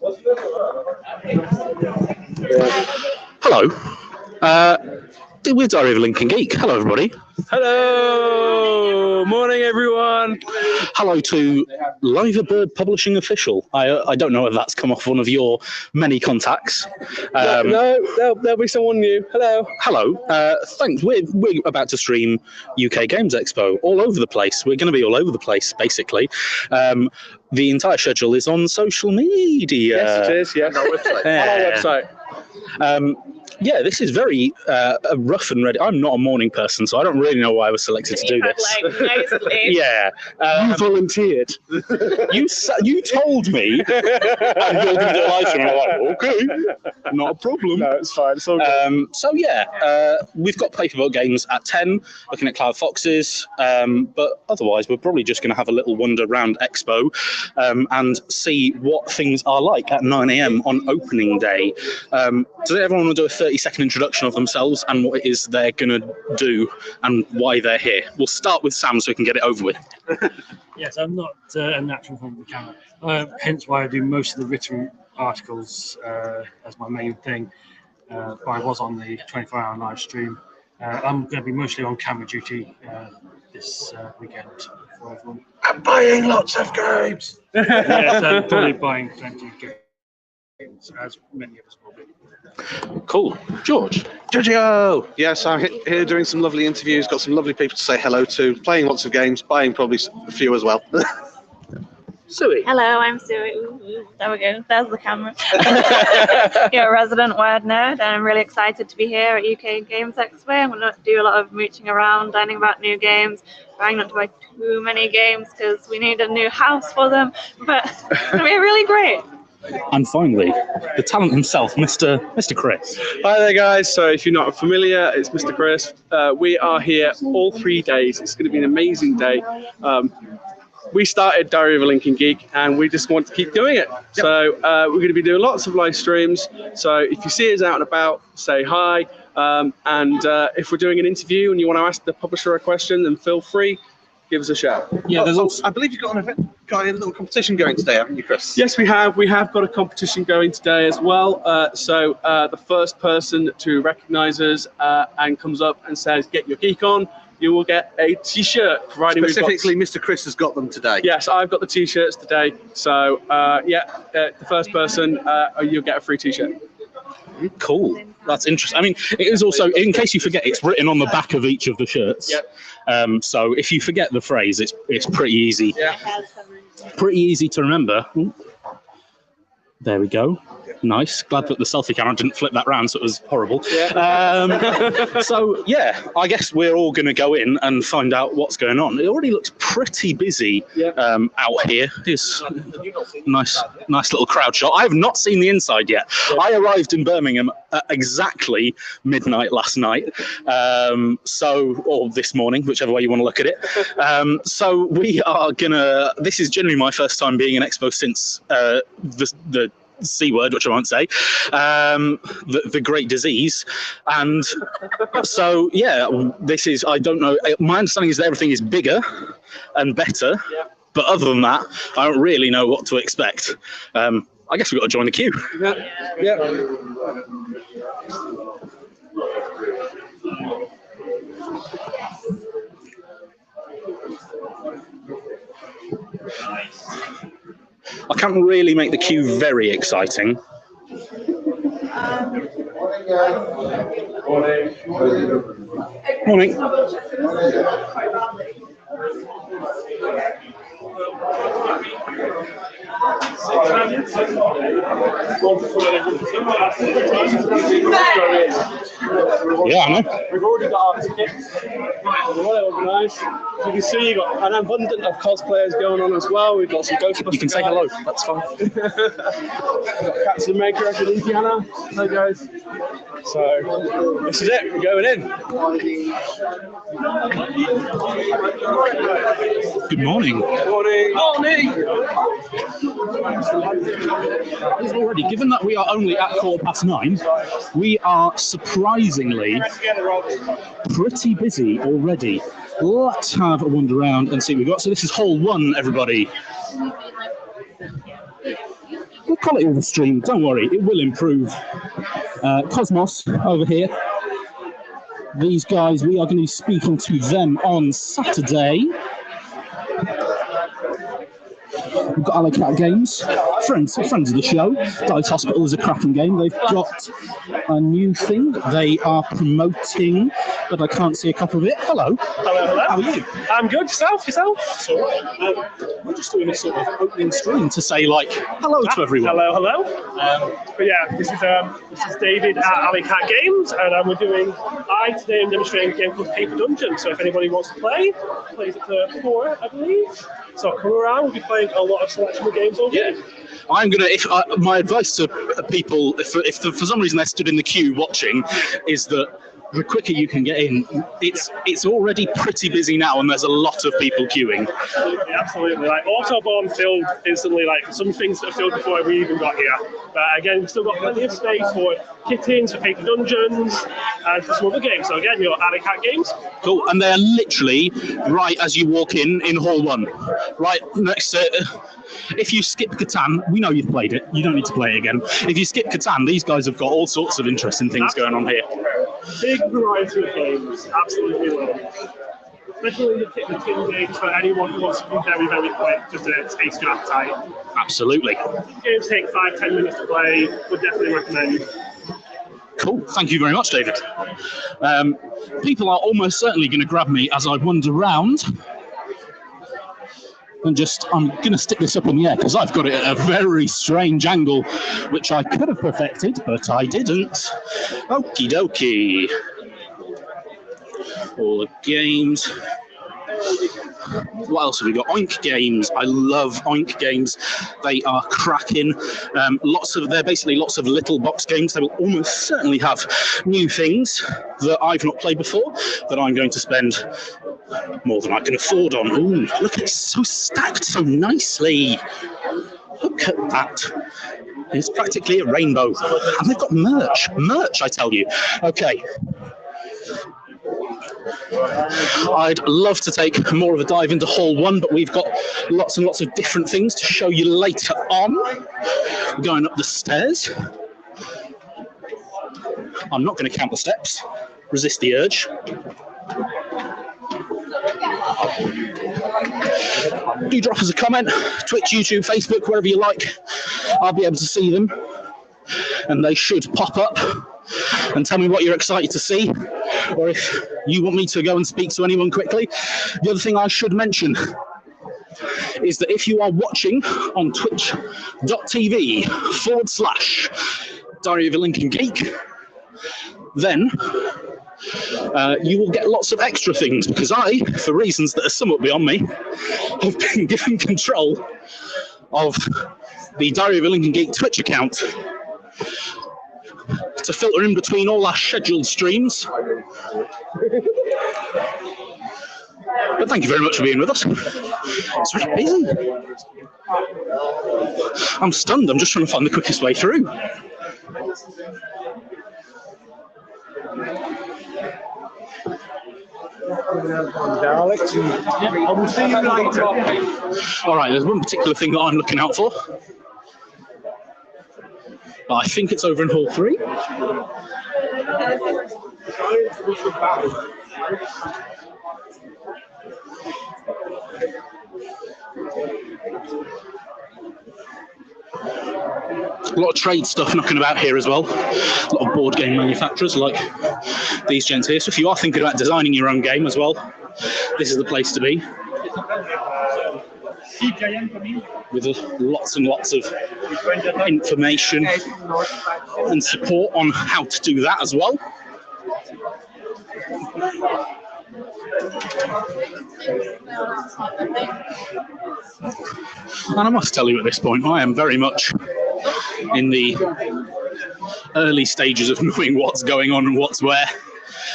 Hello. We're Diary of a Lincoln Geek. Hello, everybody. Hello! Morning, everyone. Hello to Liverbird Publishing Official. I don't know if that's come off one of your many contacts. No, there'll be someone new. Hello. Hello. Thanks. We're about to stream UK Games Expo all over the place. We're going to be all over the place, basically. The entire schedule is on social media. Yes, it is. Yes. On our website. On our website. Yeah, this is very rough and ready. I'm not a morning person, so I don't really know why I was selected to do this. Yeah. You volunteered. You told me, and you're going to do a live stream. I'm like, okay, not a problem. No, it's fine. It's all good. So yeah, we've got Paperboat Games at 10, looking at Cloud Foxes, but otherwise we're probably just going to have a little wander around Expo and see what things are like at 9 AM on opening day. Does everyone want to do a 30-second introduction of themselves and what it is they're going to do and why they're here? We'll start with Sam so we can get it over with. Yes, I'm not a natural from the camera, hence why I do most of the written articles as my main thing. But I was on the 24-hour live stream. I'm going to be mostly on camera duty this weekend for everyone. I'm buying lots of games. Yes, I'm probably buying plenty of games, as many of us will be. Cool. George. Giorgio! Yes, I'm here doing some lovely interviews, got some lovely people to say hello to, playing lots of games, buying probably a few as well. Sui. Hello, I'm Sui. Ooh, there we go. There's the camera. You're a resident Word nerd, and I'm really excited to be here at UK Games Expo. I'm going to do a lot of mooching around, learning about new games, trying not to buy too many games because we need a new house for them. But it's going to be really great. And finally, the talent himself, Mr. Chris. Hi there, guys. So if you're not familiar, it's Mr. Chris. We are here all 3 days. It's going to be an amazing day. We started Diary of a Lincoln Geek, and we just want to keep doing it. Yep. So we're going to be doing lots of live streams. So if you see us out and about, say hi. And if we're doing an interview and you want to ask the publisher a question, then feel free. Give us a shout. Yeah, there's also, I believe you've got a little competition going today, haven't you, Chris? Yes, we have. We have got a competition going today as well. So the first person to recognise us and comes up and says, "Get your geek on," you will get a T-shirt. Specifically, Mr. Chris has got them today. Yes, I've got the T-shirts today. So the first person, you'll get a free T-shirt. Cool. That's interesting. I mean, it is also, in case you forget, it's written on the back of each of the shirts. Yep. So if you forget the phrase, it's pretty easy. Yeah. Pretty easy to remember. Ooh. There we go. Nice. Glad that the selfie camera didn't flip that round, so it was horrible. Yeah. So yeah, I guess we're all going to go in and find out what's going on. It already looks pretty busy out here. It's nice little crowd shot. I have not seen the inside yet. I arrived in Birmingham at exactly midnight last night. Or this morning, whichever way you want to look at it. So we are gonna. This is generally my first time being in Expo since the C word, which I won't say, the great disease. And so, yeah, this is, I don't know, my understanding is that everything is bigger and better, but other than that, I don't really know what to expect. I guess we've got to join the queue. I can't really make the queue very exciting. Morning. Yeah, I know. We've already got our tickets. Well organised. You can see you've got an abundance of cosplayers going on as well. We've got some Ghostbusters. You can say hello. That's fine. We've got Captain Maker up in Indiana. Hi guys. So this is it. We're going in. Good morning. Morning. Already, given that we are only at 9:15, we are surprisingly pretty busy already. Let's have a wander around and see what we've got. So this is hall 1, everybody. quality of the stream, don't worry, it will improve. Cosmos over here. These guys, we are going to be speaking to them on Saturday. We've got Alley Games, friends of the show. Dice Hospital is a cracking game. They've got a new thing they are promoting, but I can't see a copy of it. Hello. Hello, hello. How are you? I'm good. Yourself? It's all right. We're just doing a sort of opening stream to say, like, hello to everyone. Hello. But yeah, this is David at Alley Games, and today I'm demonstrating a game called Paper Dungeon. So if anybody wants to play, plays it for 4, I believe. So come around. We'll be playing a lot of selection of games over here. I'm gonna. My advice to people, if for some reason they're stood in the queue watching, is that the quicker you can get in, it's already pretty busy now, and there's a lot of people queuing. Absolutely. Like Autobahn filled instantly. Like some things that are filled before we even got here. But again, we've still got plenty of space for kittens, for Paper Dungeons, and for some other games. So again, your Alley Games. Cool. And they're literally right as you walk in Hall 1, right next to. If you skip Catan, we know you've played it. You don't need to play it again. If you skip Catan, these guys have got all sorts of interesting things going on here. Big variety of games, absolutely love it. Especially the tin games for anyone who wants to be very, very quick, just to taste your appetite. Absolutely. Games take 5-10 minutes to play, would definitely recommend. Cool, thank you very much, David. People are almost certainly going to grab me as I wander around. And I'm going to stick this up in the air because I've got it at a very strange angle, which I could have perfected, but I didn't. Okie dokie. All the games. What else have we got? Oink Games. I love Oink Games. They are cracking. They're basically lots of little box games. They will almost certainly have new things that I've not played before that I'm going to spend more than I can afford on. Ooh, look, it's so stacked so nicely. Look at that. It's practically a rainbow. And they've got merch. Merch, I tell you. Okay. I'd love to take more of a dive into Hall 1, but we've got lots and lots of different things to show you later on. We're going up the stairs. I'm not going to count the steps. Resist the urge. Do drop us a comment, Twitch, YouTube, Facebook, wherever you like. I'll be able to see them, and they should pop up and tell me what you're excited to see, or if you want me to go and speak to anyone quickly. The other thing I should mention is that if you are watching on twitch.tv/Diary of a Lincoln Geek, then you will get lots of extra things, because I, for reasons that are somewhat beyond me, have been given control of the Diary of a Lincoln Geek Twitch account to filter in between all our scheduled streams. But thank you very much for being with us. It's really busy. I'm stunned. I'm just trying to find the quickest way through. All right, there's one particular thing that I'm looking out for. I think it's over in Hall 3. A lot of trade stuff knocking about here as well. A lot of board game manufacturers like these gents here. So if you are thinking about designing your own game as well, this is the place to be. With lots and lots of information and support on how to do that as well. And I must tell you at this point, I am very much in the early stages of knowing what's going on and what's where.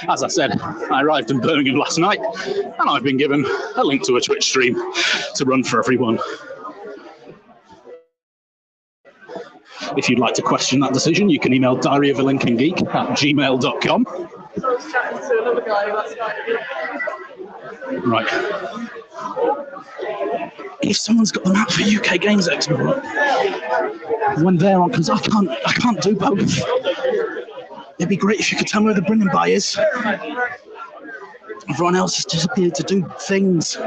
As I said, I arrived in Birmingham last night, and I've been given a link to a Twitch stream to run for everyone. If you'd like to question that decision, you can email diaryofalincolngeek@gmail.com. Right. If someone's got the map for UK Games Expo, when they're on, because I can't do both. It'd be great if you could tell me where the bringing by is. Everyone else has disappeared to do things.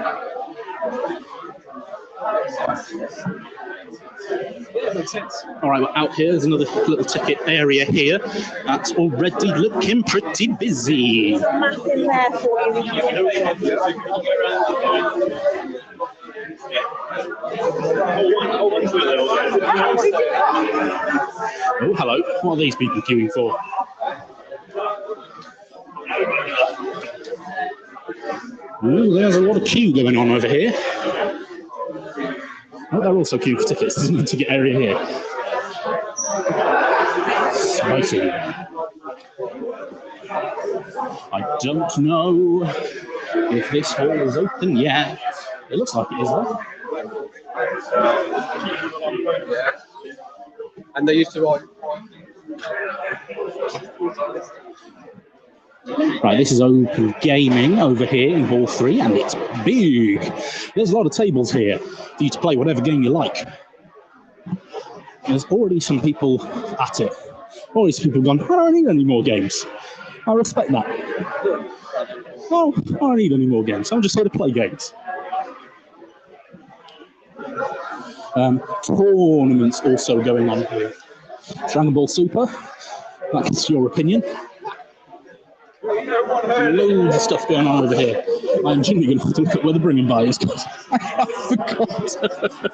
All right, we're out here. There's another little ticket area here. That's already looking pretty busy. Nothing there for you. Oh, hello. What are these people queuing for? Ooh, there's a lot of queue going on over here. Oh, they're also queuing for tickets. There's no ticket area here. Spicy. I don't know if this hall is open yet. It looks like it is, though. And they used to write. Right, this is open gaming over here in Hall 3, and it's big. There's a lot of tables here for you to play whatever game you like. There's already some people at it. Already some people gone, I don't need any more games. I respect that. Oh, I don't need any more games. I'm just here to play games. Tournaments also going on here. Dragon Ball Super, that's your opinion. Loads of stuff going on over here. I'm genuinely going to have to look at where the bringing by is because I forgot.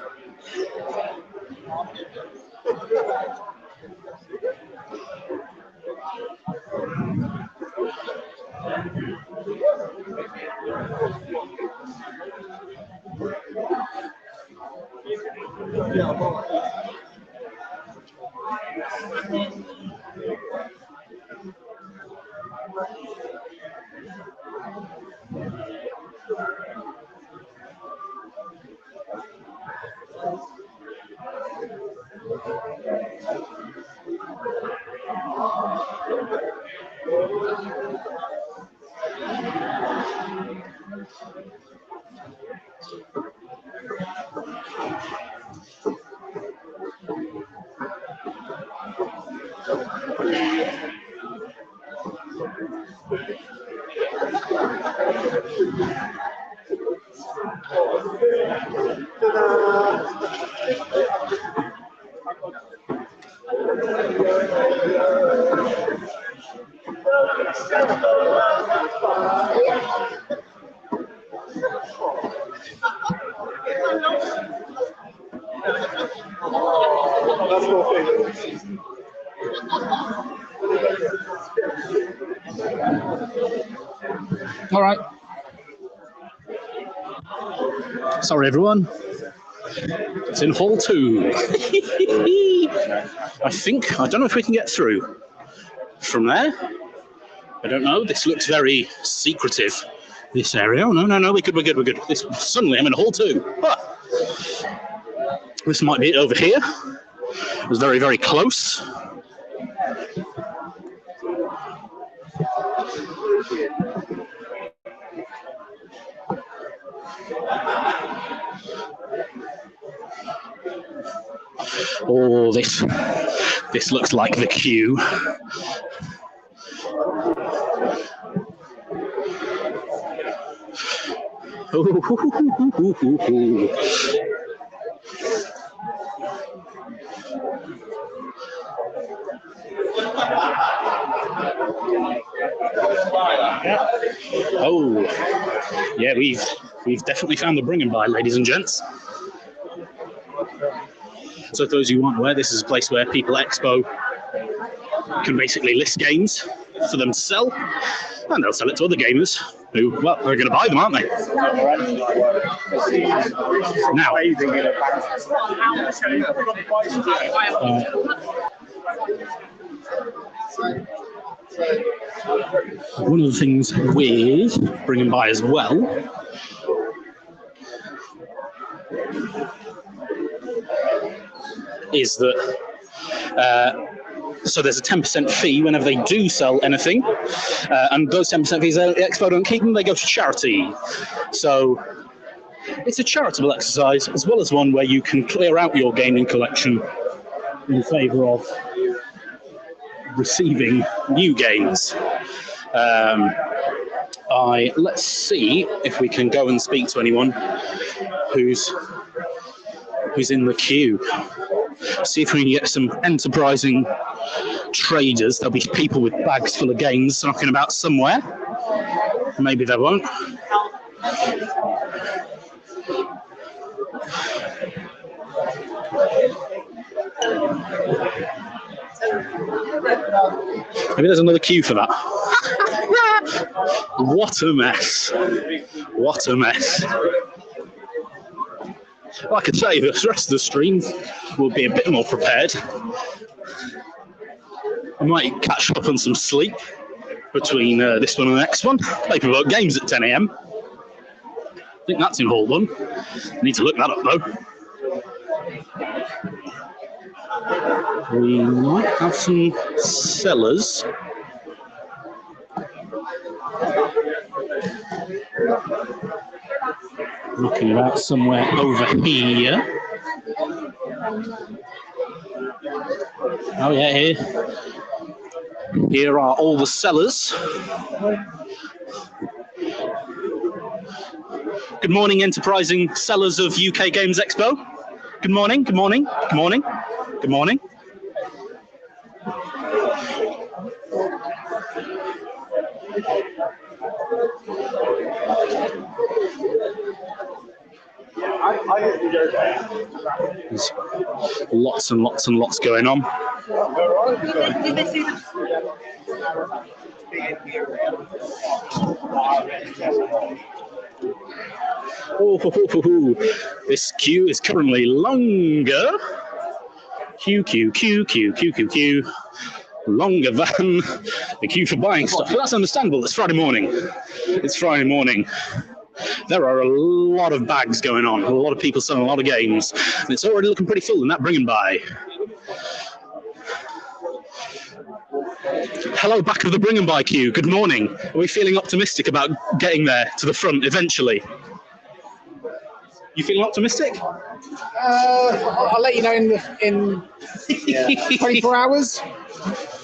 All right. Sorry, everyone. It's in Hall 2. I don't know if we can get through from there. I don't know. This looks very secretive, this area. Oh, no, we're good. Suddenly I'm in Hall 2. Ah. This might be it over here. It was very, very close. Oh, this looks like the queue. Oh, yeah, we've definitely found the bringing by, ladies and gents. So for those of you who aren't aware, this is a place where people at Expo can basically list games for them to sell, and they'll sell it to other gamers who, well, they're going to buy them, aren't they? Now, one of the things with bringing by as well is that so there's a 10% fee whenever they do sell anything, and those 10% fees, the Expo don't keep them, they go to charity. So it's a charitable exercise as well as one where you can clear out your gaming collection in favour of receiving new games. Let's see if we can go and speak to anyone who's in the queue. See if we can get some enterprising traders. There'll be people with bags full of games knocking about somewhere. Maybe there won't. Maybe there's another queue for that. What a mess. What a mess. Like I say, the rest of the stream will be a bit more prepared. I might catch up on some sleep between this one and the next one. Paperwork games at 10 AM. I think that's in Hall 1. I need to look that up though. We might have some sellers. Looking about somewhere over here. Oh yeah, here. Here are all the sellers. Good morning, enterprising sellers of UK Games Expo. Good morning, good morning, good morning, good morning. There's lots and lots and lots going on. Oh, this queue is currently longer. Queue. Longer than the queue for buying stuff. But that's understandable. It's Friday morning. It's Friday morning. There are a lot of bags going on, a lot of people selling a lot of games, and it's already looking pretty full in that bring and buy. Hello, back of the bring and buy queue. Good morning. Are we feeling optimistic about getting there to the front eventually? You feeling optimistic? I'll let you know in 24 hours.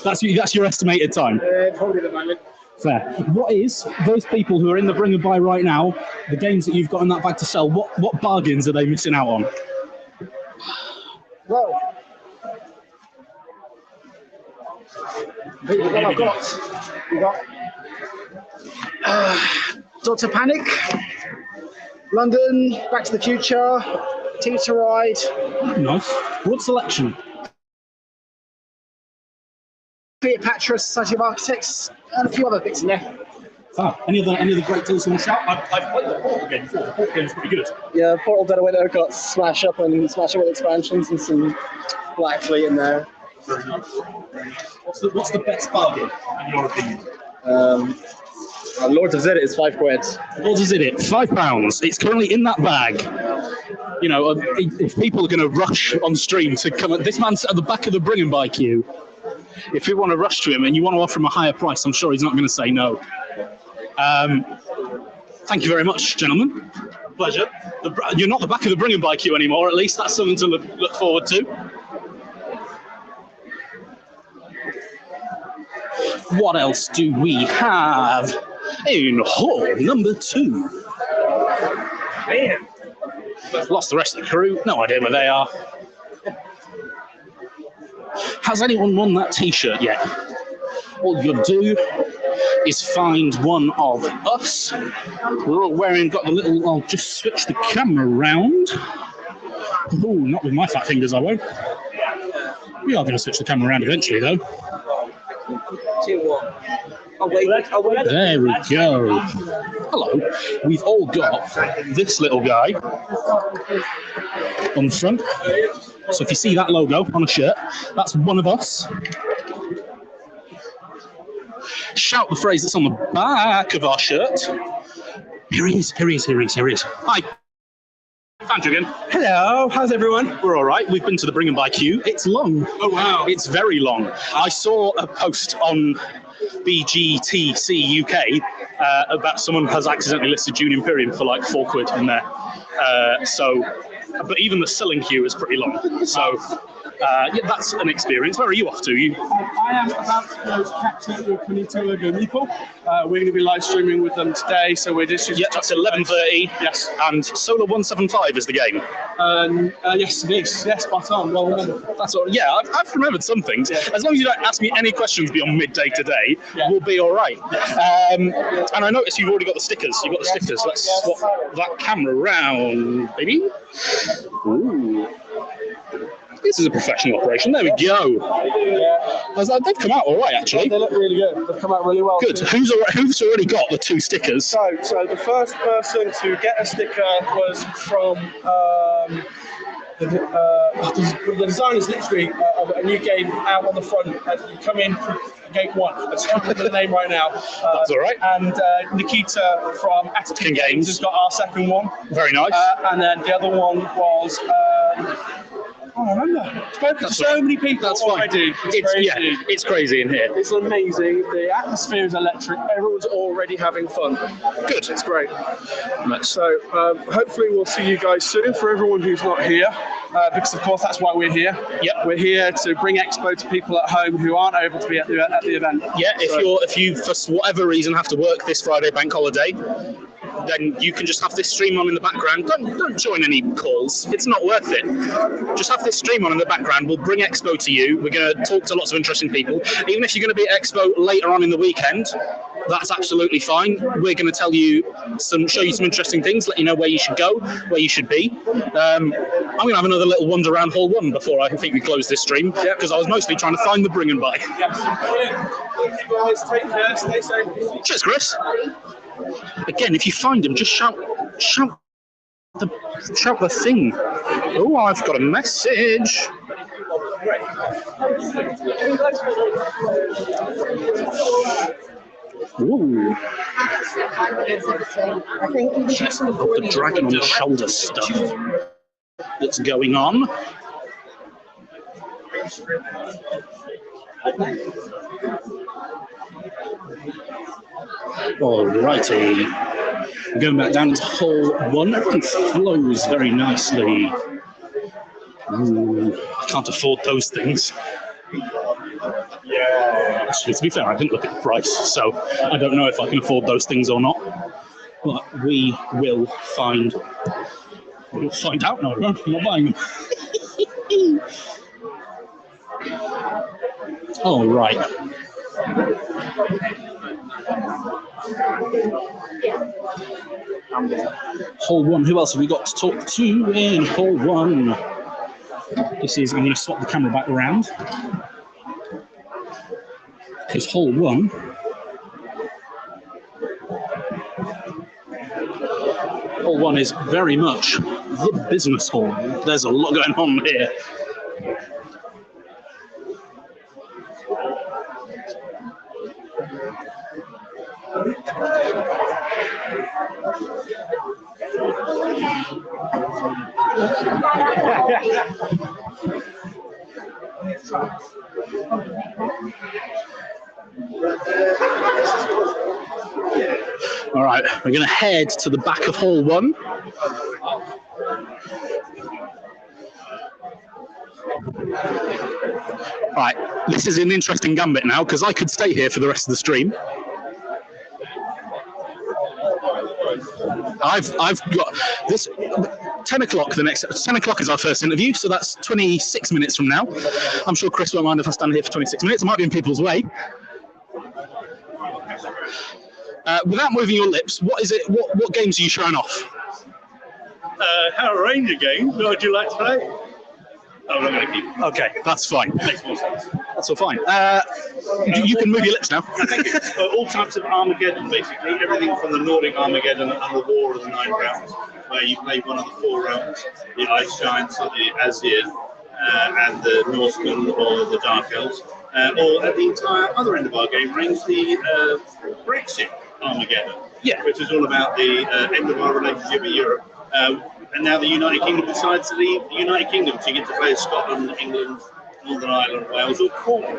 That's your estimated time? Probably at the moment. Fair. What is, those people who are in the bring and buy right now, the games that you've got in that bag to sell, what bargains are they missing out on? Well, we've got Dr. Panic, London, Back to the Future, Ticket to Ride. Nice. What selection? Cleopatra, Society of Architects, and a few other bits in there. Ah, any other great tools on the shop? I've played the Portal game before. The Portal game's pretty good. Yeah, Portal Dead Window got Smash Up with expansions and some Black Fleet in there. Very nice. What's the best bargain, in your opinion? Lords of Zid is £5. Lords of Zid, £5. It's currently in that bag. You know, if people are going to rush on stream to come, this man's at the back of the bring and buy queue. If you want to rush to him and you want to offer him a higher price, I'm sure he's not going to say no. Thank you very much, gentlemen. Pleasure. You're not the back of the bring and buy queue anymore, at least. That's something to look forward to. What else do we have in hall number 2? Man, lost the rest of the crew. No idea where they are. Has anyone won that t-shirt yet? All you do is find one of us. We're all wearing, got the little, I'll just switch the camera around. Oh, not with my fat fingers, I won't. We are going to switch the camera around eventually, though. 2, 1. There we go. Hello. We've all got this little guy on the front. So if you see that logo on a shirt, that's one of us. Shout the phrase that's on the back of our shirt. Here he is. Hi. Found you again. Hello, how's everyone? We're all right. We've been to the bring and buy queue. It's long. Oh, wow. It's very long. I saw a post on BGTC UK about someone has accidentally listed June Imperium for like £4 in there. But even the selling queue is pretty long. So Yeah, that's an experience. Where are you off to? I am about to go catch up with Untitled Chapter. We're going to be live streaming with them today, so we're just... Yeah, that's 11:30. Yes. And Solar 175 is the game. Yes, it is. Yes, spot on. Well remembered. That's all. Yeah, I've remembered some things. Yeah. As long as you don't ask me any questions beyond midday today, Yeah. we'll be all right. And I noticed you've already got the stickers. You've got the stickers. Let's swap that camera round, baby. Ooh. This is a professional operation. There we go. Yeah. They've come out all right, actually. They look really good. They've come out really well. Good. Who's already got the 2 stickers? So the first person to get a sticker was from the design is literally of a new game out on the front. You come in from gate 1. I just can't remember the name right now. That's all right. And Nikita from King Games has got our second one. Very nice. And then the other one was. I don't remember. Spoken to so many people. That's fine. It's crazy in here. It's amazing. The atmosphere is electric. Everyone's already having fun. Good. It's great. So hopefully we'll see you guys soon. For everyone who's not here, because of course that's why we're here. Yep. We're here to bring Expo to people at home who aren't able to be at the event. Yeah. If you for whatever reason have to work this Friday bank holiday, then you can just have this stream on in the background. Don't join any calls. It's not worth it. Just have this stream on in the background. We'll bring Expo to you. We're going to talk to lots of interesting people. Even if you're going to be at Expo later on in the weekend, that's absolutely fine. We're going to show you some interesting things, let you know where you should go, where you should be. I'm going to have another little wander around Hall 1 before I think we close this stream, because I was mostly trying to find the bring and buy. Yes. Thank you guys. Take care. Stay safe. Cheers, Chris. Again, if you find him, just shout the thing. Oh, I've got a message. Ooh. Check out the dragon on the shoulder stuff that's going on. Alrighty, going back down to Hall 1, everything flows very nicely. Ooh, I can't afford those things. Actually, to be fair, I didn't look at the price, so I don't know if I can afford those things or not. But we will find out. No, I'm not buying them. All right. Hall 1. Who else have we got to talk to in Hall 1? I'm going to swap the camera back around, because Hall 1 is very much the business hall. There's a lot going on here. All right, we're going to head to the back of Hall 1. Right, this is an interesting gambit now, because I could stay here for the rest of the stream. I've got this 10 o'clock. 10 o'clock is our first interview, so that's 26 minutes from now. I'm sure Chris won't mind if I stand here for 26 minutes. I might be in people's way. Without moving your lips, what is it? What games are you showing off? Have a range of games. What would you like to play? I'm not going to keep. Okay, that's fine. Makes more sense. That's all fine. You can move your lips now. Thank you. All types of Armageddon, basically. Everything from the Nordic Armageddon and the War of the 9 Realms, where you play one of the 4 realms, the Ice Giants or the Asir, and the Norsemen or the Dark Elves, or at the entire other end of our game range, the Brexit Armageddon, which is all about the end of our relationship with Europe. And now the United Kingdom decides to leave the United Kingdom, so you get to play Scotland, England, Northern Ireland, Wales, or Cornwall.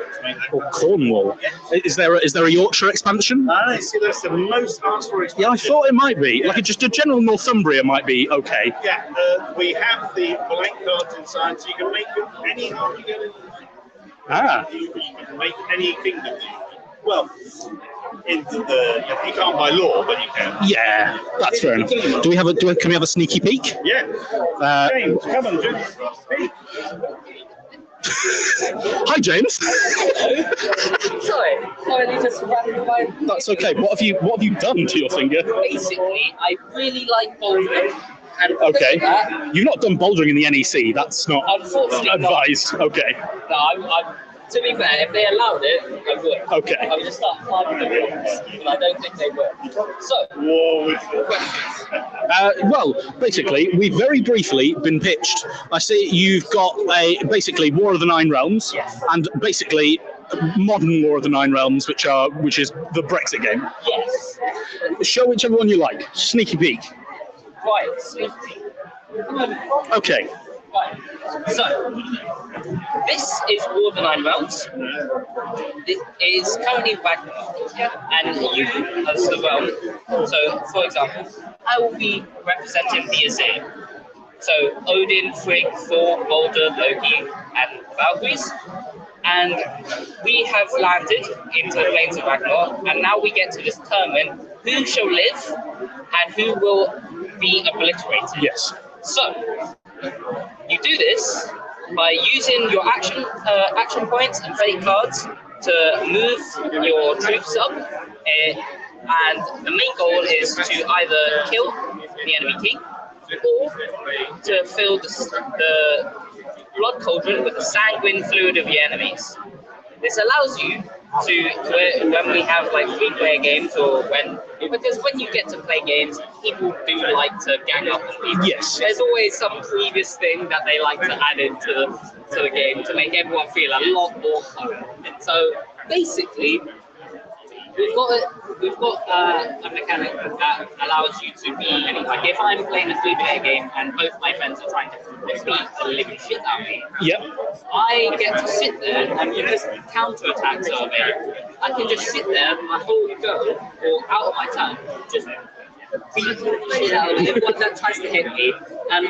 Or Cornwall. Is there a Yorkshire expansion? I see that's the most asked for expansion. Yeah, I thought it might be. Like just a general Northumbria might be okay. Yeah, we have the blank cards inside, so you can make any Armageddon. You can make any kingdom. Well, you can't by law, but you can. Yeah, that's fair enough. Can we have a sneaky peek? Yeah. James, come on, James. Hi, James. Sorry, just ran by. That's okay. What have you done to your finger? Basically, I really like bouldering. And okay. You've not done bouldering in the NEC. That's not advised. Not. Okay. No, I'm to be fair, if they allowed it, I would. Okay. I would just start climbing the blocks, but I don't think they will. So, well, basically, we've very briefly been pitched. I see you've got basically War of the Nine Realms, yes. And basically modern War of the Nine Realms, which is the Brexit game. Yes. Show whichever one you like. Sneaky peek. Right, sneaky peek. Okay. Right. So, this is War of the Nine Realms. This is currently Ragnar, and you as the realm. So, for example, I will be representing the Azir. So, Odin, Frigg, Thor, Baldur, Loki, and Valkyries. And we have landed into the plains of Ragnar, and now we get to determine who shall live and who will be obliterated. Yes. So, you do this by using your action points and fate cards to move your troops up, and the main goal is to either kill the enemy king or to fill the blood cauldron with the sanguine fluid of the enemies. This allows you to, when we have like 3-player games, because when you get to play games, people do like to gang up on people. Yes. There's always some previous thing that they like to add into the game to make everyone feel a lot more fun. So basically, we've got a mechanic that allows you to be, like if I'm playing a 3-player game and both my friends are trying to beat the living shit out of me, yep. I get to sit there, and because counter-attacks are available, I can just sit there my whole go, or out of my turn, just beat the shit out of everyone that tries to hit me, and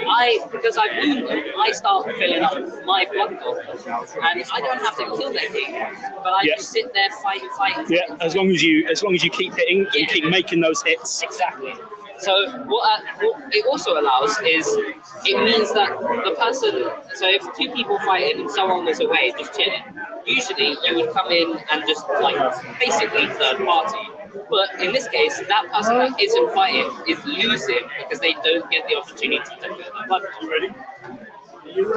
because I wound them, I start filling up my blood cauldron, and I don't have to kill their king, but I just sit there fighting. Yeah, as long as you keep hitting and keep making those hits. Exactly. So what it also allows is, it means that the person, so if 2 people fighting and someone was away just chilling, usually you would come in and just like basically third party. But in this case, that person that isn't fighting is losing because they don't get the opportunity to fill the blood.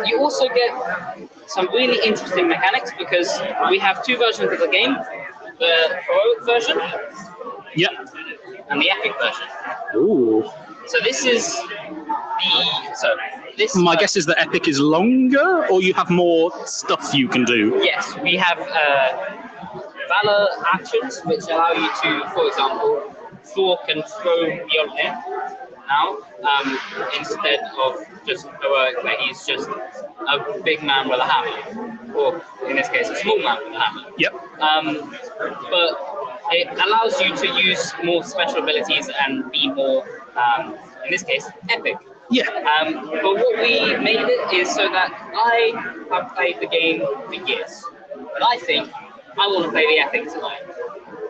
You also get some really interesting mechanics because we have 2 versions of the game: the heroic version, yep, and the epic version. Ooh. So this is my guess is that epic is longer, or you have more stuff you can do. Yes, we have valor actions which allow you to, for example, Thor can throw Mjolnir now instead of just heroic, where he's just a big man with a hammer, or in this case, a small man with a hammer. Yep. But it allows you to use more special abilities and be more, in this case, epic. Yeah. But what we made it is so that I have played the game for years, but I think I want to play the epic tonight.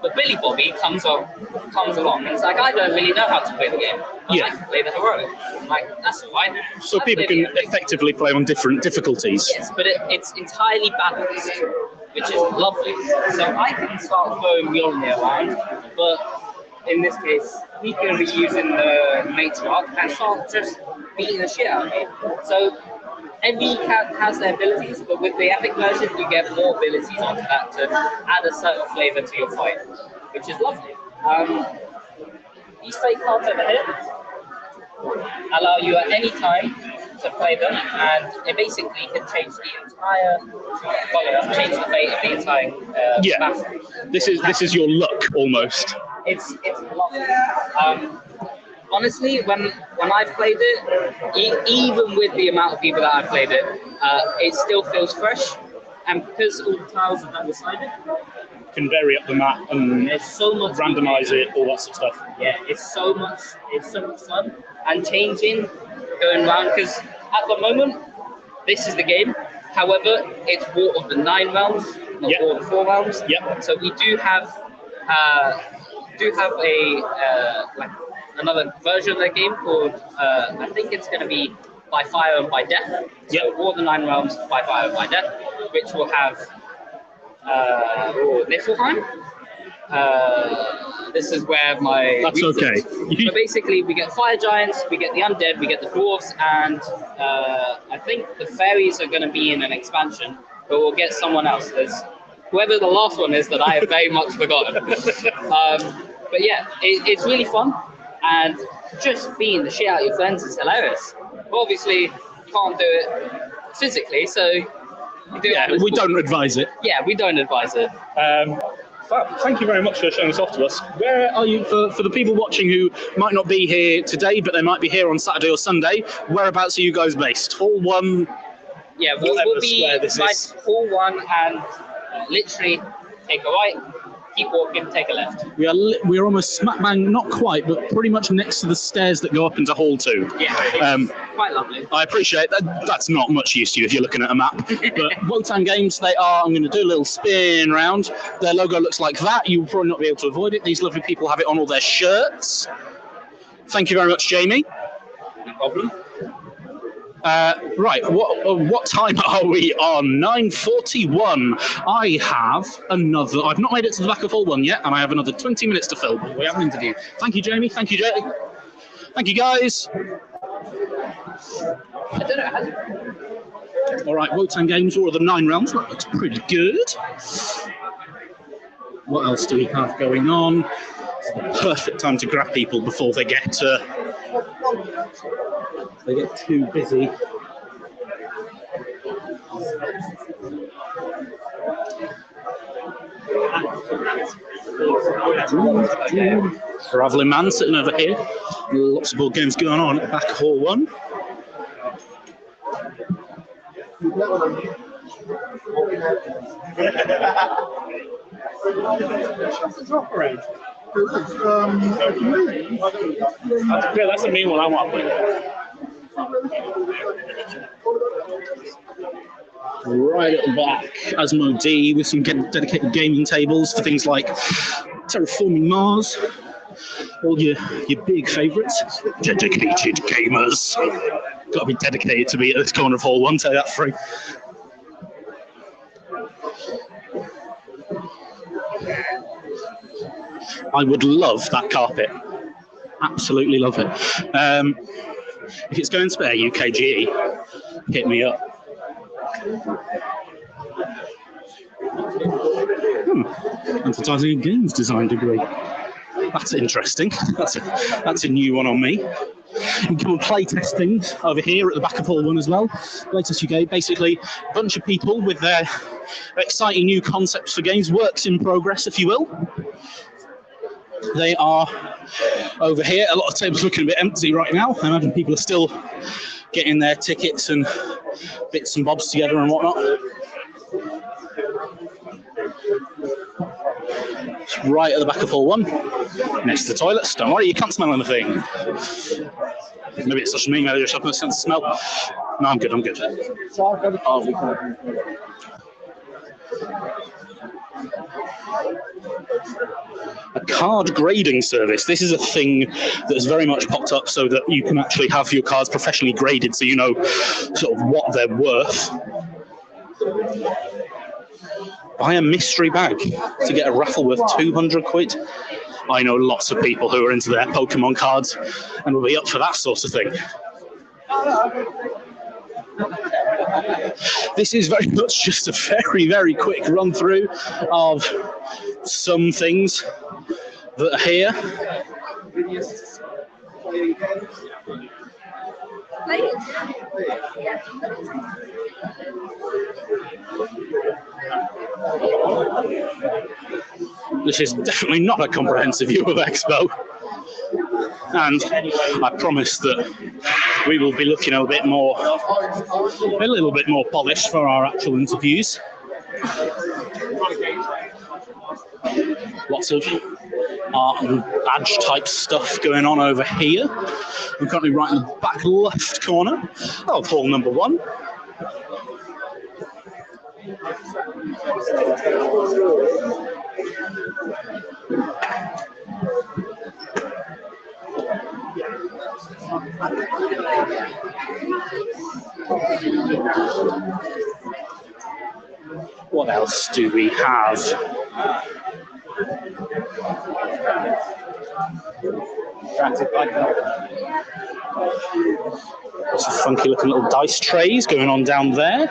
But Billy Bobby comes along and it's like, I don't really know how to play the game. I can play the heroic. I'm like, that's fine. So people can effectively play on different difficulties. Yes, but it's entirely balanced, which is lovely. So I can start throwing Mjolnir around, but in this case, he can be using the matriarch and start just beating the shit out of me. So every cat has their abilities, but with the epic version, you get more abilities onto that to add a certain flavor to your fight, which is lovely. These fake cards over here allow you at any time to play them, and it basically can change the entire change the fate of the entire battle. This is your luck almost. It's lovely. Honestly, when I've played it, even with the amount of people that I've played it, it still feels fresh. and because all the tiles are double-sided, Can vary up the map and there's so much randomize it, all that sort of stuff. Yeah, it's so much fun, and changing, going around, because at the moment this is the game. However, it's War of the 9 rounds, not War of the 4 rounds. Yep. So we do have like another version of the game called I think it's going to be By Fire and By Death. So War of the 9 rounds, By Fire and By Death, which will have Niflheim. This is where my... That's okay. So basically, we get fire giants, we get the undead, we get the dwarves, and I think the fairies are going to be in an expansion, but we'll get someone else. There's whoever the last one is that I have very much forgotten. But yeah, it's really fun, and just being the shit out of your friends is hilarious. But obviously, you can't do it physically, so... we don't advise it. Yeah, we don't advise it. Thank you very much for showing this off to us. Where are you, for the people watching who might not be here today, but they might be here on Saturday or Sunday, whereabouts are you guys based? Hall 1? Yeah, we'll be like Hall 1 and literally take a right, keep walking, take a left. We're almost smack bang, not quite, but pretty much next to the stairs that go up into Hall 2. Yeah, quite lovely. I appreciate that. That's not much use to you if you're looking at a map. But Wotan Games, I'm going to do a little spin round. Their logo looks like that. You'll probably not be able to avoid it. These lovely people have it on all their shirts. Thank you very much, Jamie. No problem. Right, what time are we on? 9:41. I have another... I've not made it to the back of Hall 1 yet, and I have another 20 minutes to film. We have an interview. Thank you, Jamie. Thank you, Jay. Thank you, guys. I don't know. All right, Wotan Games, War of the 9 rounds. That looks pretty good. What else do we have going on? It's the perfect time to grab people before they get too busy. Travelling man sitting over here. Lots of board games going on at the back of Hall 1. Yeah, that's the main one I want to play. Right at the back, Asmo D with some dedicated gaming tables for things like Terraforming Mars, all your big favourites. Dedicated gamers. Got to be dedicated to be at this corner of Hall 1, say that free. I would love that carpet. Absolutely love it. If it's going spare UKGE, hit me up. Advertising a games design degree. That's interesting. That's a new one on me. You can come and play test things over here at the back of Hall 1 as well. Latest UK, basically a bunch of people with their exciting new concepts for games, works in progress, if you will. They are over here. A lot of tables looking a bit empty right now. I imagine people are still getting their tickets and bits and bobs together and whatnot. It's right at the back of Hall 1, next to the toilets. Don't worry, you can't smell anything. Maybe it's just me, maybe I just have no sense of smell. No, I'm good, I'm good. A card grading service. This is a thing that has very much popped up so that you can actually have your cards professionally graded so you know sort of what they're worth. Buy a mystery bag to get a raffle worth 200 quid. I know lots of people who are into their Pokemon cards and will be up for that sort of thing. This is very much just a very, very quick run through of some things that are here. This is definitely not a comprehensive view of Expo. And I promise that we will be looking a little bit more polished for our actual interviews. Lots of art and badge type stuff going on over here. I'm currently right in the back left corner of hall number 1. What else do we have? There's some funky looking little dice trays going on down there.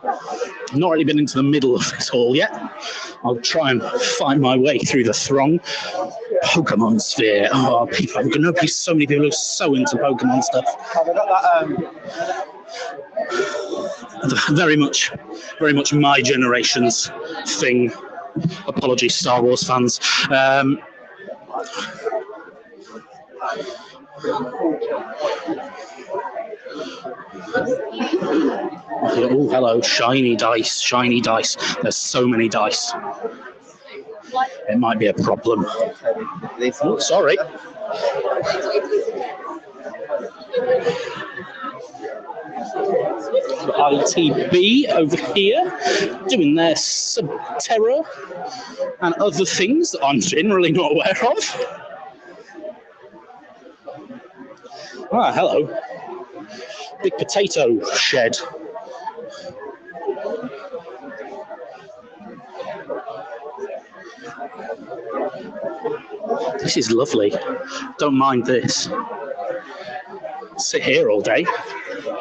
I've not really been into the middle of this hall yet. I'll try and find my way through the throng. Pokemon Sphere. Oh, people! I know so many people are so into Pokemon stuff. Very much my generation's thing. Apologies, Star Wars fans. Oh, hello, shiny dice, shiny dice. There's so many dice. It might be a problem. Oh, sorry. ITB over here, doing their Subterra and other things that I'm generally not aware of. Ah, hello. Big potato shed. This is lovely. Don't mind this. Sit here all day.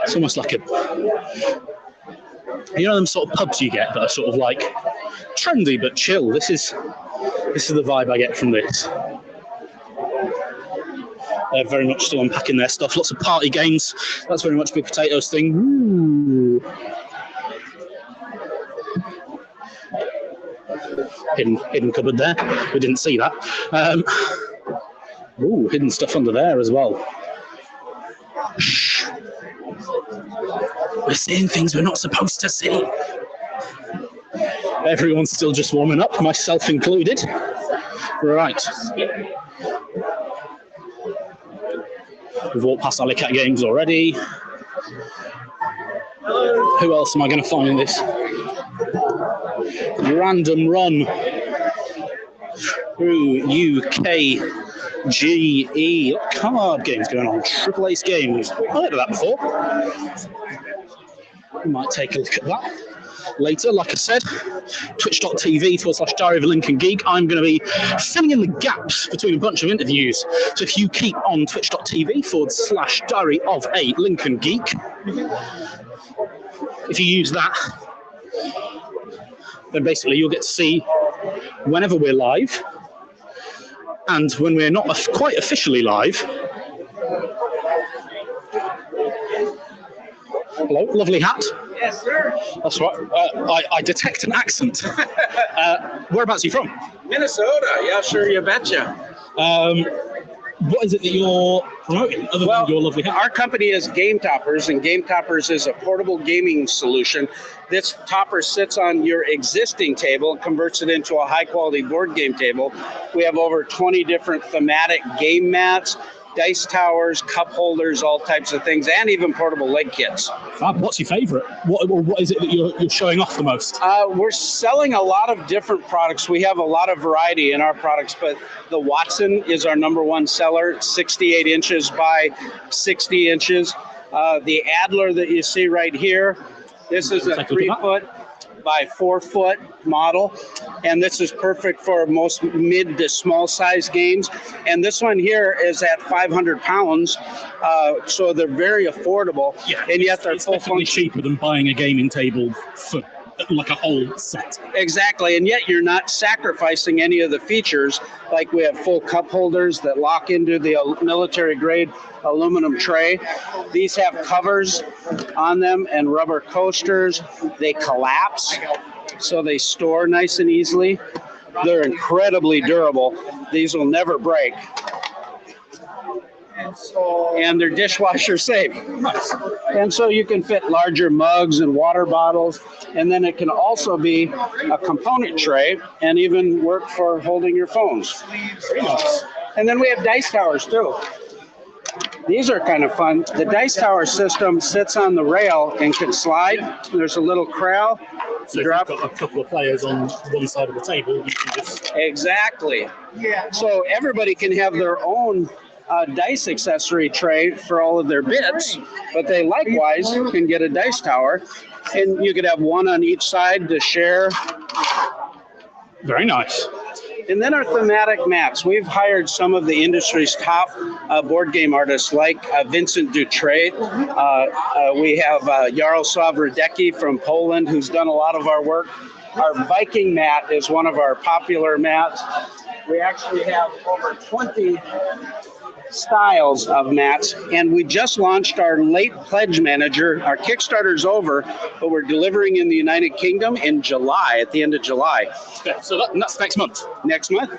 It's almost like a, you know, them sort of pubs you get that are sort of like trendy but chill. This is the vibe I get from this. They're very much still unpacking their stuff. Lots of party games. That's very much Big Potatoes thing. Ooh. Hidden cupboard there. We didn't see that. Ooh, hidden stuff under there as well. Shh. We're seeing things we're not supposed to see. Everyone's still just warming up, myself included. Right. We've walked past UK Games already. Who else am I going to find in this random run through UKGE card games going on? Triple Ace Games. I've heard of that before. We might take a look at that later. Like I said, twitch.tv/Diary of a Lincoln Geek. I'm going to be filling in the gaps between a bunch of interviews. So if you keep on twitch.tv/Diary of a Lincoln Geek, if you use that, then basically you'll get to see whenever we're live, and when we're not quite officially live. Hello, lovely hat. Yes, sir. That's right. I detect an accent. Whereabouts are you from? Minnesota. Yeah, sure, you betcha. What is it that you're promoting other than your lovely hat? Our company is Game Toppers, and Game Toppers is a portable gaming solution. This topper sits on your existing table and converts it into a high-quality board game table. We have over 20 different thematic game mats, dice towers, cup holders, all types of things, and even portable leg kits. Fab. What's your favorite? What is it that you're showing off the most? We're selling a lot of different products. We have a lot of variety in our products, but the Watson is our #1 seller, 68 inches by 60 inches. The Adler that you see right here, this is a 3-foot by 4-foot model, and this is perfect for most mid to small size games. And this one here is at 500 pounds, so they're very affordable. Yeah, and yet they're it's definitely cheaper than buying a gaming table for like a whole set. Exactly, and yet you're not sacrificing any of the features. Like we have full cup holders that lock into the military grade aluminum tray. These have covers on them and rubber coasters. They collapse, so they store nice and easily. They're incredibly durable. These will never break. and they're dishwasher safe. And so you can fit larger mugs and water bottles, and then it can also be a component tray and even work for holding your phones. And then we have dice towers too. These are kind of fun. The dice tower system sits on the rail and can slide. There's a little corral. So if you've got a couple of players on one side of the table, you can just... Exactly. So everybody can have their own dice accessory tray for all of their bits, but they likewise can get a dice tower, and you could have one on each side to share. Very nice. And then our thematic maps. We've hired some of the industry's top board game artists like Vincent Dutray. We have Jaroslav Radecki from Poland, who's done a lot of our work. Our Viking mat is one of our popular mats. We actually have over 20 styles of mats, and we just launched our late pledge manager. Our Kickstarter's over, but we're delivering in the United Kingdom in July, at the end of July. Yeah, so that's next month. Next month.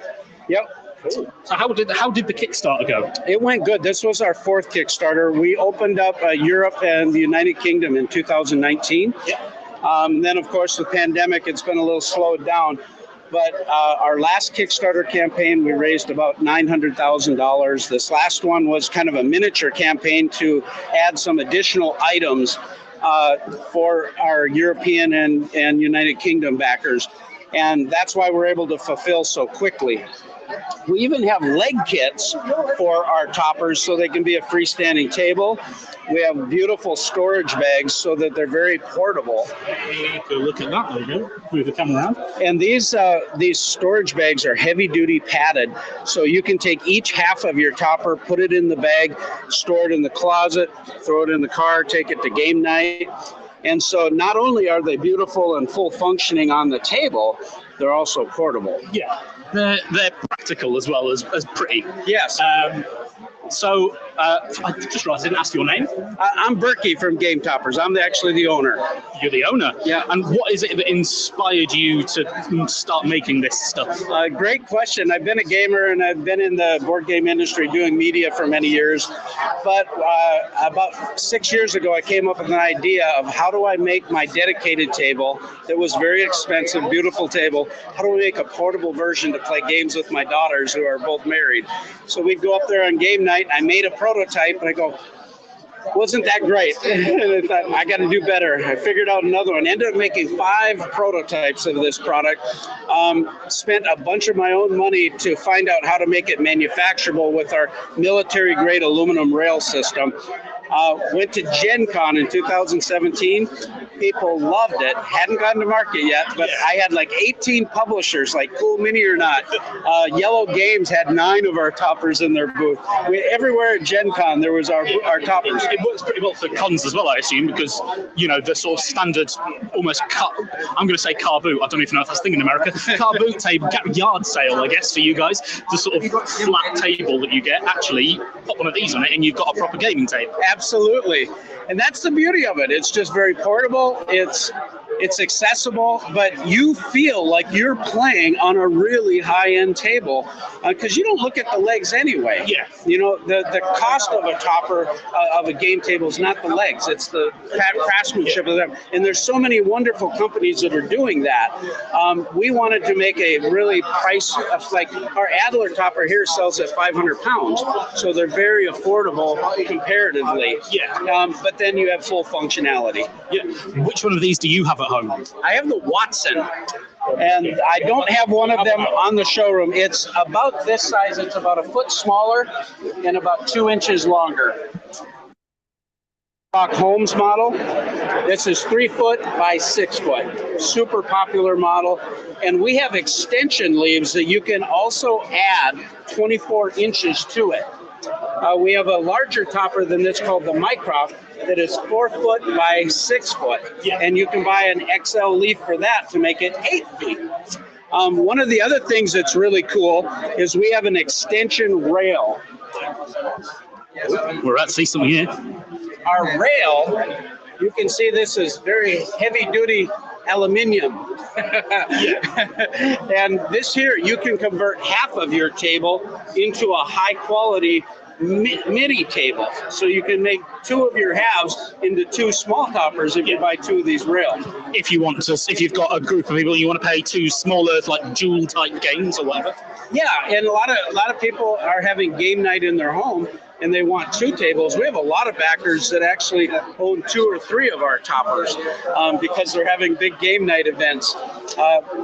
Yep. Cool. So how did the Kickstarter go? It went good. This was our fourth Kickstarter. We opened up Europe and the United Kingdom in 2019. Yeah. Then, of course, the pandemic, it's been a little slowed down. But our last Kickstarter campaign, we raised about $900,000. This last one was kind of a miniature campaign to add some additional items for our European and United Kingdom backers. And that's why we're able to fulfill so quickly. We even have leg kits for our toppers so they can be a freestanding table. We have beautiful storage bags so that they're very portable. Go look at that. There you go. Move the camera around. And these storage bags are heavy-duty padded, so you can take each half of your topper, put it in the bag, store it in the closet, throw it in the car, take it to game night. And so not only are they beautiful and full functioning on the table, they're also portable. Yeah, they're practical as well as pretty. Yes. So, I just realized I didn't ask your name. I'm Berkey from Game Toppers. I'm actually the owner. You're the owner? Yeah. And what is it that inspired you to start making this stuff? Great question. I've been a gamer and I've been in the board game industry doing media for many years. But about 6 years ago, I came up with an idea of how do I make my dedicated table that was very expensive, beautiful table. How do we make a portable version to play games with my daughters who are both married? So we'd go up there on game night. I made a prototype and I go, wasn't that great? And I thought, I got to do better. I figured out another one. Ended up making 5 prototypes of this product. Spent a bunch of my own money to find out how to make it manufacturable with our military-grade aluminum rail system. Went to Gen Con in 2017. People loved it. Hadn't gotten to market yet, but I had like 18 publishers, like Cool Mini or Not. Yellow Games had 9 of our toppers in their booth. Everywhere at Gen Con, there was our toppers. It works pretty well for cons as well, I assume, because, you know, the sort of standard, almost I'm going to say car boot. I don't even know if that's a thing in America. Car boot table, yard sale, I guess, for you guys. The sort of flat table that you get. Actually, you put one of these on it and you've got a proper gaming table. Absolutely. And that's the beauty of it. It's just very portable. It's accessible, but you feel like you're playing on a really high-end table because you don't look at the legs anyway. Yeah. You know, the cost of a topper of a game table is not the legs. It's the craftsmanship of them. And there's so many wonderful companies that are doing that. We wanted to make a really price, like our Adler topper here sells at 500 pounds. So they're very affordable comparatively. Yeah. But then you have full functionality. Yeah. Which one of these do you have at home? I have the Watson, and I don't have one of them on the showroom. It's about this size. It's about a foot smaller and about 2 inches longer. Holmes model. This is 3 foot by 6 foot. Super popular model. And we have extension leaves that you can also add 24 inches to it. We have a larger topper than this called the Mycroft that is 4 foot by 6 foot. And you can buy an XL leaf for that to make it 8 feet. One of the other things that's really cool is we have an extension rail. We're at see something here. Our rail, you can see this is very heavy duty aluminium. And this here, you can convert half of your table into a high quality mini table, so you can make two of your halves into two small toppers if you buy two of these rails. If you want to, if you've got a group of people, you want to play two smaller, like dual type games or whatever. Yeah, and a lot of people are having game night in their home, and they want two tables. We have a lot of backers that actually own two or three of our toppers because they're having big game night events.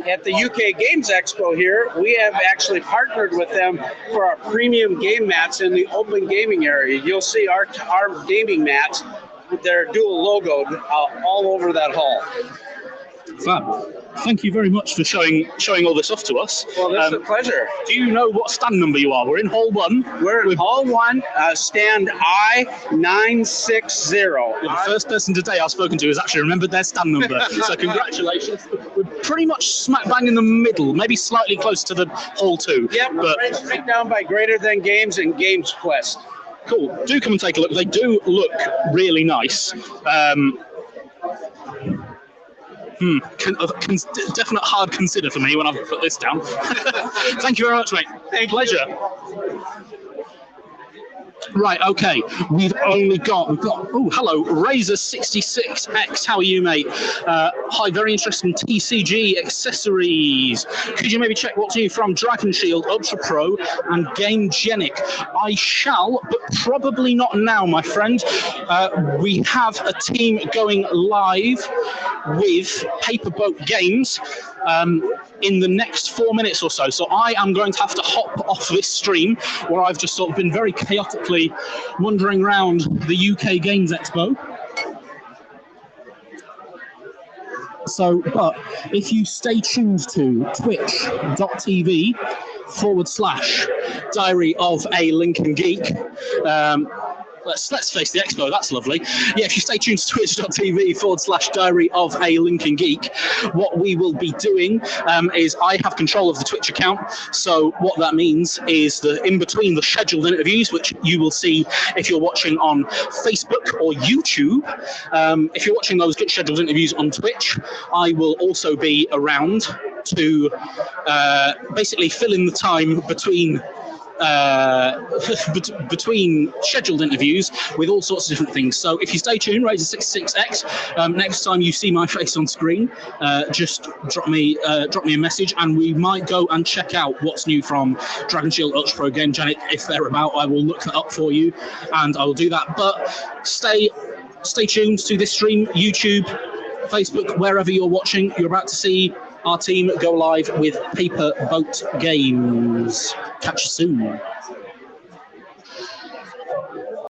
At the UK Games Expo here, we have actually partnered with them for our premium game mats in the open gaming area. You'll see our gaming mats, they're dual logoed all over that hall. Fab. Thank you very much for showing all this off to us. Well, it's a pleasure. Do you know what stand number you are? We're in Hall 1. We're in Hall 1, stand I-960. You're the first person today I've spoken who has actually remembered their stand number. So congratulations. We're pretty much smack bang in the middle, maybe slightly close to the Hall 2. Yep, but right down by Greater Than Games and Games Quest. Cool. Do come and take a look. They do look really nice. Definite hard consider for me when I've put this down. Thank you very much, mate. Pleasure. Right, okay. We've got. Oh, hello, Razor66X. How are you, mate? Hi, very interesting TCG accessories. Could you maybe check what's new from Dragon Shield, Ultra Pro, and Gamegenic? I shall, but probably not now, my friend. We have a team going live with Paperboat Games in the next 4 minutes or so. So I am going to have to hop off this stream where I've just sort of been very chaotically wandering around the UK Games Expo. So, but if you stay tuned to twitch.tv/Diary of a Lincoln Geek, let's face the expo, that's lovely. Yeah, if you stay tuned to twitch.tv/Diary of a Lincoln Geek, what we will be doing is I have control of the Twitch account. So what that means is that in between the scheduled interviews, which you will see if you're watching on Facebook or YouTube, if you're watching those scheduled interviews on Twitch, I will also be around to basically fill in the time between scheduled interviews with all sorts of different things. So if you stay tuned, Razor66X, next time you see my face on screen, just drop me a message, and we might go and check out what's new from Dragon Shield, Ultra Pro, Gamegenic. If they're about, I will look that up for you, and I will do that. But stay tuned to this stream, YouTube, Facebook, wherever you're watching. You're about to see our team go live with Paperboat Games. Catch you soon.